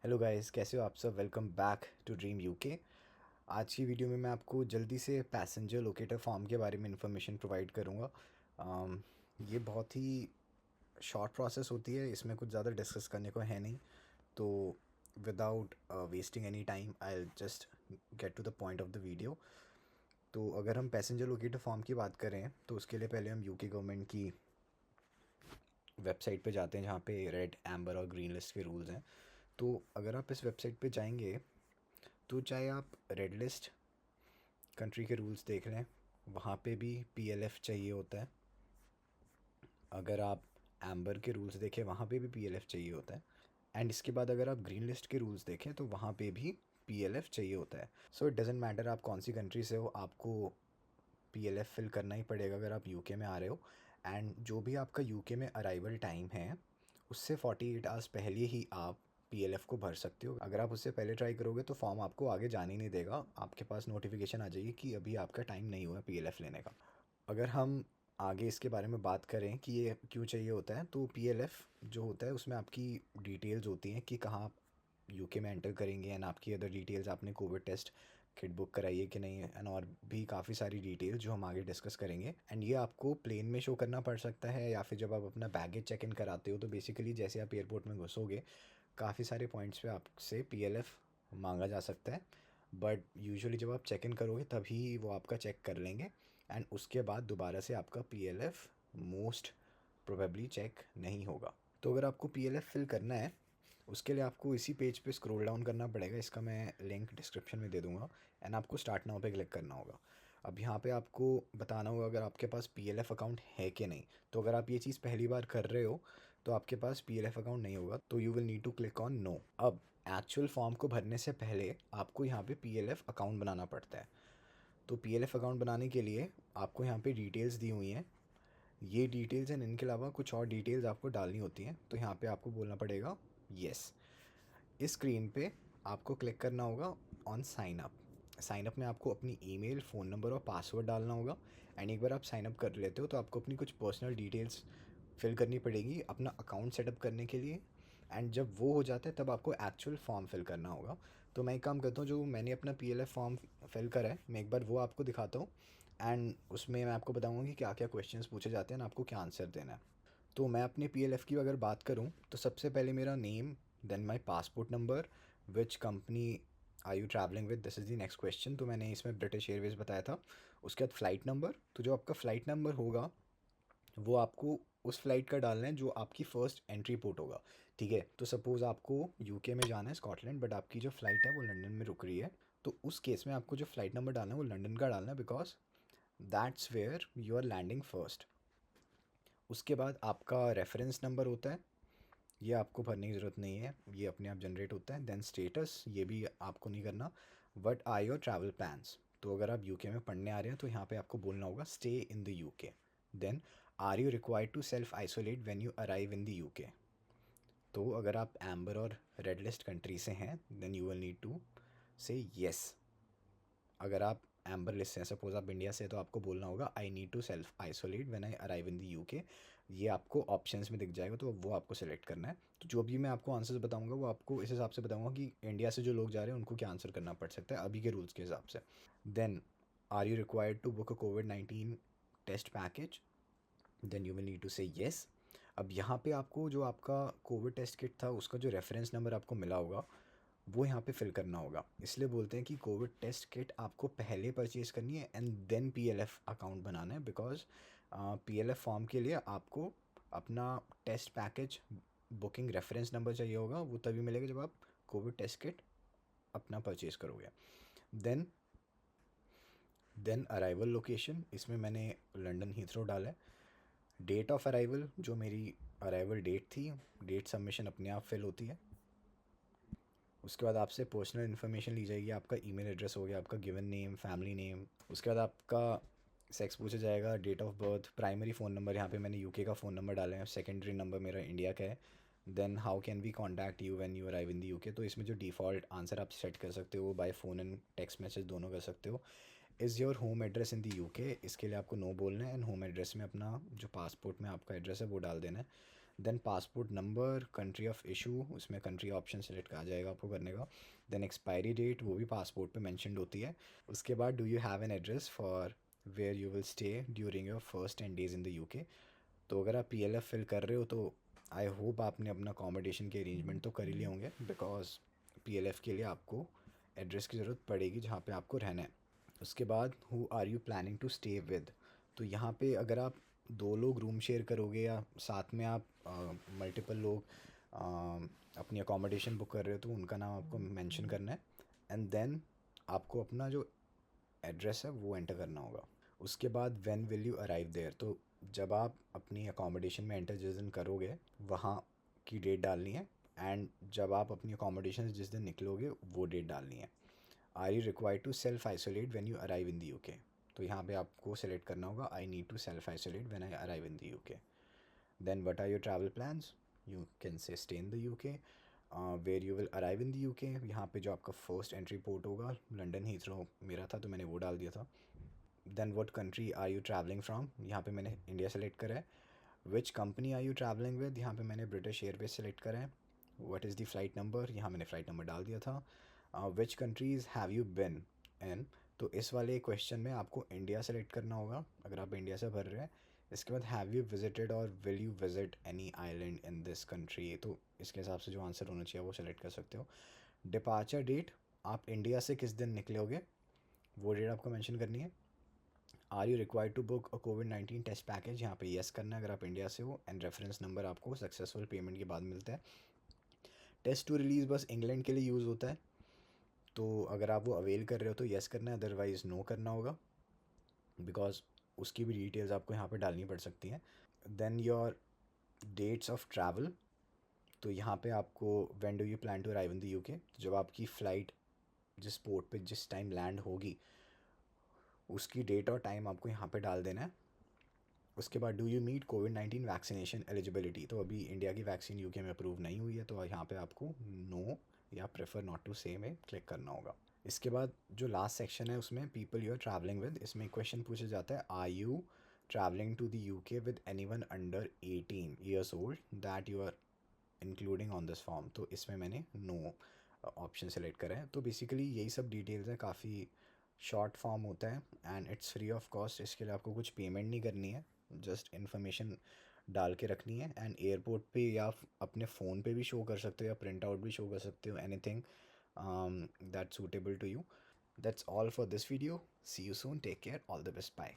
Hello guys, कैसे हो आप सब। Welcome back to Dream UK. आज की वीडियो में मैं आपको जल्दी से पैसेंजर लोकेटर फॉर्म के बारे में इंफॉर्मेशन प्रोवाइड करूँगा। ये बहुत ही शॉर्ट प्रोसेस होती है, इसमें कुछ ज़्यादा डिस्कस करने को है नहीं। तो without wasting any time I just get to the point of the video. तो अगर हम पैसेंजर लोकेटर फॉर्म की बात करें तो उसके लिए पहले हम यूके गवर्नमेंट की वेबसाइट पे जाते हैं, जहाँ पे रेड, एम्बर और ग्रीन लिस्ट के रूल्स हैं। तो अगर आप इस वेबसाइट पे जाएंगे तो चाहे आप रेड लिस्ट कंट्री के रूल्स देख लें, वहाँ पे भी पीएलएफ चाहिए होता है। अगर आप एम्बर के रूल्स देखें, वहाँ पे भी पीएलएफ चाहिए होता है। एंड इसके बाद अगर आप ग्रीन लिस्ट के रूल्स देखें तो वहाँ पे भी पीएलएफ चाहिए होता है। सो इट डजेंट मैटर आप कौन सी कंट्री से हो, आपको पीएलएफ फिल करना ही पड़ेगा अगर आप यूके में आ रहे हो। एंड जो भी आपका यूके में अराइवल टाइम है, उससे 48 आवर्स पहले ही आप पीएलएफ को भर सकते हो। अगर आप उससे पहले ट्राई करोगे तो फॉर्म आपको आगे जाने ही नहीं देगा, आपके पास नोटिफिकेशन आ जाएगी कि अभी आपका टाइम नहीं हुआ पीएलएफ लेने का। अगर हम आगे इसके बारे में बात करें कि ये क्यों चाहिए होता है, तो पीएलएफ जो होता है उसमें आपकी डिटेल्स होती हैं कि कहाँ आप यूके में एंटर करेंगे, एंड आपकी अदर डिटेल्स, आपने कोविड टेस्ट किट बुक कराई है कि नहीं है, एंड और भी काफ़ी सारी डिटेल्स जो हम आगे डिस्कस करेंगे। एंड ये आपको प्लेन में शो करना पड़ सकता है, या फिर जब आप अपना बैगेज चेक इन कराते हो तो बेसिकली जैसे आप एयरपोर्ट में घुसोगे, काफ़ी सारे पॉइंट्स पे आपसे पीएलएफ मांगा जा सकता है। बट यूजुअली जब आप चेक इन करोगे तभी वो आपका चेक कर लेंगे, एंड उसके बाद दोबारा से आपका पीएलएफ मोस्ट प्रोबेबली चेक नहीं होगा। तो अगर आपको पीएलएफ फिल करना है, उसके लिए आपको इसी पेज पे स्क्रॉल डाउन करना पड़ेगा, इसका मैं लिंक डिस्क्रिप्शन में दे दूंगा। एंड आपको स्टार्ट नाउ पे क्लिक करना होगा। अब यहाँ पे आपको बताना होगा अगर आपके पास पीएलएफ अकाउंट है कि नहीं। तो अगर आप ये चीज़ पहली बार कर रहे हो तो आपके पास पीएलएफ अकाउंट नहीं होगा, तो you will need to click on no. अब एक्चुअल फॉर्म को भरने से पहले आपको यहाँ पे पीएलएफ अकाउंट बनाना पड़ता है। तो पीएलएफ अकाउंट बनाने के लिए आपको यहाँ पे डिटेल्स दी हुई हैं। ये डिटेल्स एंड इनके अलावा कुछ और डिटेल्स आपको डालनी होती हैं, तो यहाँ पे आपको बोलना पड़ेगा येस। इस स्क्रीन पे आपको क्लिक करना होगा on sign up. Sign up में आपको अपनी ईमेल, फ़ोन नंबर और पासवर्ड डालना होगा। एंड एक बार आप साइन अप कर लेते हो तो आपको अपनी कुछ पर्सनल डिटेल्स फिल करनी पड़ेगी अपना अकाउंट सेटअप करने के लिए। एंड जब वो हो जाता है तब आपको एक्चुअल फॉर्म फिल करना होगा। तो मैं एक काम करता हूँ, जो मैंने अपना पीएलएफ फॉर्म फिल करा है, मैं एक बार वो आपको दिखाता हूँ। एंड उसमें मैं आपको बताऊँगा कि क्या क्या क्वेश्चंस पूछे जाते हैं और आपको क्या आंसर देना है। तो मैं अपने पीएलएफ की अगर बात करूं तो सबसे पहले मेरा name, then my passport number, which company are you travelling with, this is the next question. तो मैंने इसमें ब्रिटिश एयरवेज बताया था। उसके बाद फ़्लाइट नंबर, तो जो आपका फ़्लाइट नंबर होगा वो आपको उस फ्लाइट का डालना है जो आपकी फ़र्स्ट एंट्री पोर्ट होगा। ठीक है, तो सपोज़ आपको यूके में जाना है स्कॉटलैंड, बट आपकी जो फ़्लाइट है वो लंदन में रुक रही है। तो उस केस में आपको जो फ़्लाइट नंबर डालना है वो लंदन का डालना है, because that's where you are landing first. उसके बाद आपका रेफरेंस नंबर होता है, ये आपको भरने की ज़रूरत नहीं है, ये अपने आप जनरेट होता है। देन स्टेटस, ये भी आपको नहीं करना। What are your travel plans, तो अगर आप यूके में पढ़ने आ रहे हैं तो यहाँ पे आपको बोलना होगा stay in the UK. Then are you required to self isolate when you arrive in the UK. तो अगर आप एम्बर और रेड लिस्ट कंट्री से हैं then you will need to say yes. अगर आप एम्बर लिस्ट हैं, सपोज आप इंडिया से, तो आपको बोलना होगा I need to self isolate when I arrive in the UK. ये आपको ऑप्शंस में दिख जाएगा, तो वो आपको सेलेक्ट करना है। तो जो भी मैं आपको आंसर्स बताऊंगा वो आपको इस हिसाब से बताऊंगा कि इंडिया से जो लोग जा रहे हैं उनको क्या आंसर करना पड़ सकता है अभी के रूल्स के हिसाब से। Then are you required to book a कोविड-19 test package, then you will need to say yes. अब यहाँ पे आपको जो आपका कोविड टेस्ट किट था उसका जो रेफरेंस नंबर आपको मिला होगा वो यहाँ पे फिल करना होगा। इसलिए बोलते हैं कि कोविड टेस्ट किट आपको पहले परचेज़ करनी है एंड देन पीएलएफ अकाउंट बनाना है, बिकॉज पीएलएफ फॉर्म के लिए आपको अपना test package booking reference number चाहिए होगा, वो तभी मिलेगा जब आप कोविड टेस्ट किट अपना परचेज़ करोगे। देन देन अराइवल लोकेशन, इसमें मैंने लंदन हीथ्रो डाला है। डेट ऑफ अराइवल, जो मेरी अराइवल डेट थी, डेट सबमिशन अपने आप फिल होती है। उसके बाद आपसे पर्सनल इन्फॉर्मेशन ली जाएगी, आपका ईमेल एड्रेस हो गया, आपका गिवन नेम, फैमिली नेम। उसके बाद आपका सेक्स पूछा जाएगा, date of birth, primary phone number, यहाँ पे मैंने यूके का फ़ोन नंबर डाला है, सेकेंडरी नंबर मेरा इंडिया का है। Then how can we contact you when you arrive in the UK, तो इसमें जो डिफ़ॉल्ट आंसर आप सेट कर सकते हो by phone and text message दोनों कर सकते हो। Is your home address in the UK, इसके लिए आपको नो बोलना है, एंड होम एड्रेस में अपना जो पासपोर्ट में आपका एड्रेस है वो डाल देना है। Then passport number, country of issue, उसमें कंट्री ऑप्शन सेलेक्ट आ जाएगा आपको करने का। देन एक्सपायरी डेट, वो भी पासपोर्ट पे मेंशन्ड होती है। उसके बाद do you have an address for where you will stay during your first 10 days in the UK. तो अगर आप PLF फिल कर रहे हो तो आई होप आपने अपना अकोमोडेशन के अरेंजमेंट तो कर ही लिए होंगे, बिकॉज PLF के लिए आपको एड्रेस की ज़रूरत पड़ेगी जहाँ पे आपको रहना है। उसके बाद who are you planning to stay with. तो यहाँ पे अगर आप 2 लोग रूम शेयर करोगे या साथ में आप मल्टीपल लोग अपनी अकोमोडेशन बुक कर रहे हो तो उनका नाम आपको मेंशन करना है। एंड देन आपको अपना जो एड्रेस है वो एंटर करना होगा। उसके बाद when will you arrive there, तो जब आप अपनी अकोमोडेशन में एंटर जिस दिन करोगे वहाँ की डेट डालनी है। एंड जब आप अपनी अकोमोडेशन जिस दिन निकलोगे वो डेट डालनी है। Are you required to self isolate when you arrive in the UK. तो यहाँ पे आपको सेलेक्ट करना होगा I need to self isolate when I arrive in the UK. Then what are your travel plans, you can say stay in the UK, where you will arrive in the UK. यहाँ पे जो आपका first entry port होगा, London Heathrow मेरा था तो मैंने वो डाल दिया था। Then what country are you travelling from, यहाँ पे मैंने इंडिया सेलेक्ट करा है। Which company are you travelling with, यहाँ पे मैंने ब्रिटिश एयरवेज सेलेक्ट करा है। What is the flight number, यहाँ मैंने फ़्लाइट नंबर डाल दिया था। Which countries have you been in, तो इस वाले क्वेश्चन में आपको इंडिया सेलेक्ट करना होगा अगर आप इंडिया से भर रहे हैं। इसके बाद हैव यू विजिटेड और will you visit any island in this country, तो इसके हिसाब से जो आंसर होना चाहिए वो सेलेक्ट कर सकते हो। डिपार्चर डेट, आप इंडिया से किस दिन निकलोगे वो डेट आपको मेंशन करनी है। Are you required to book a कोविड-19 टेस्ट पैकेज, यहाँ पे येस करना है अगर आप इंडिया से हो। एंड रेफरेंस नंबर आपको सक्सेसफुल पेमेंट के बाद मिलता है। टेस्ट टू रिलीज़ बस इंग्लैंड के लिए यूज़ होता है, तो अगर आप वो अवेल कर रहे हो तो येस करना है, अदरवाइज़ नो करना होगा, बिकॉज उसकी भी डिटेल्स आपको यहाँ पे डालनी पड़ सकती हैं। Then your dates of travel, तो यहाँ पे आपको when do you plan to arrive in the UK, जब आपकी फ़्लाइट जिस पोर्ट पे जिस टाइम लैंड होगी उसकी डेट और टाइम आपको यहाँ पे डाल देना है। उसके बाद डू यू मीट कोविड-19 वैक्सीनेशन एलिजिबिलिटी, तो अभी इंडिया की वैक्सीन यूके में अप्रूव नहीं हुई है तो यहाँ पे आपको नो या प्रेफर नॉट टू से में क्लिक करना होगा। इसके बाद जो लास्ट सेक्शन है उसमें people you are travelling with, इसमें क्वेश्चन पूछा जाता है are you travelling to the UK with anyone under 18 years old that you are including on this form, तो इसमें मैंने नो ऑप्शन सेलेक्ट करा है। तो बेसिकली यही सब डिटेल्स हैं, काफ़ी शॉर्ट फॉर्म होता है and it's free of cost. इसके लिए आपको कुछ पेमेंट नहीं करनी है, जस्ट इन्फॉर्मेशन डाल के रखनी है। एंड एयरपोर्ट पे या अपने फ़ोन पे भी शो कर सकते हो या प्रिंट आउट भी शो कर सकते हो, anything that suitable to you. That's all for this video, see you soon, take care, all the best, bye.